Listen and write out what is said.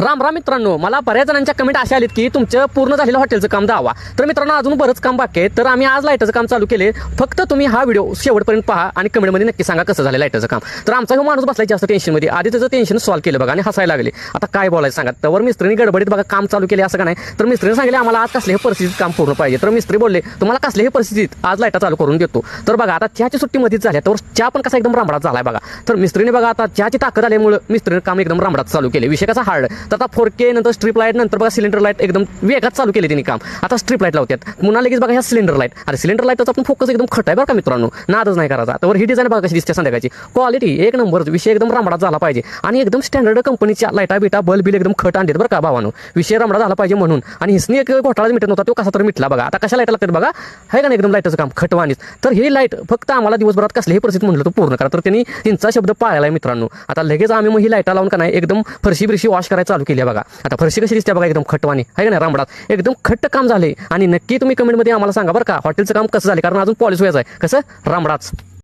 राम राम मित्रांनो, मला बऱ्याच जणांच्या कमेंट अशा आलीत की तुमचं पूर्ण झालेलं हॉटेलचं काम दावा. तर मित्रांनो, अजून बरंच काम बाकी आहे. तर आम्ही आज लाईटचं काम चालू केले. फक्त तुम्ही हा व्हिडिओ शेवटपर्यंत पहा आणि कमेंटमध्ये नक्की सांगा कसं झालं लाईटचं काम. तर आमचा हा माणूस बसलाय जास्त टेन्शनमध्ये. आधी त्याचं टेन्शन सॉल्व्ह केलं बघा आणि हसायला लागले. आता काय बोलायचं सांगा. तर मिस्त्रीने गडबडीत बघा काम चालू केले असं का नाही. तर मिस्त्रीने सांगितले आम्हाला आज कसल्याही परिस्थितीत काम पूर्ण पाहिजे. तर मिस्त्री बोलले तुम्हाला कसल्याही परिस्थितीत आज लाईट चालू करून देतो. तर बघा आता चहाची सुट्टीमध्येच झाल्या तर चहा पण कसा एकदम रामडात झालाय बघा. तर मिस्त्रीने बघा आता चहाची ताकद आल्यामुळे मिस्त्रीने काम एकदम रामडात चालू केले. विषय कसा हार्ड. तर आता 4K नंतर स्ट्रीप लाईट नंतर बघा सिलेंडर लाईट एकदम वेगात चालू केले त्यांनी काम. आता स्ट्रीप लाईट लावतात पुन्हा लगेच बघा ह्या सिलेंडर लाईट. अरे सिलेंडर लाईटचा आपण फोकस एकदम खट आहे बरं का मित्रांनो, नादच नाही करायचा. तर ही डिझाईन बघा कशी दिसते संध्याकाळची. क्वालिटी एक नंबर, विषय एकदम रामडात झाला पाहिजे आणि एकदम स्टँडर्ड कंपनीच्या लाईटा बिटा बल्ब बिल एकदम खट आणतात बरं का भावानो. विषय रामडा झाला पाहिजे म्हणून. आणि हिसनी एक घोटाळा मिटत नव्हता तो कसा तर मिटला बघा. आता कशा लाईट लागतात बघा, आहे का नाही एकदम लाईटचं काम खटवानीच. तर ही लाईट फक्त आम्हाला दिवसभरात कसल्याही परिस्थितीत म्हटलं तर पूर्ण करा. तर त्यांनी त्यांचा शब्द पाळला मित्रांनो. आता लगेच आम्ही मग ही लाईटा लावून का नाही एकदम फरशी बिरशी वॉश करायला चालू केली बघा. आता फरशी कशी दिसते बघा एकदम खटवानी, आहे का नाही रामडात एकदम खट्ट काम झाले. आणि नक्की तुम्ही कमेंटमध्ये आम्हाला सांगा बरं का हॉटेलचं काम कसं झालं, कारण अजून पॉलिश व्हायचं आहे कसं रामडाच.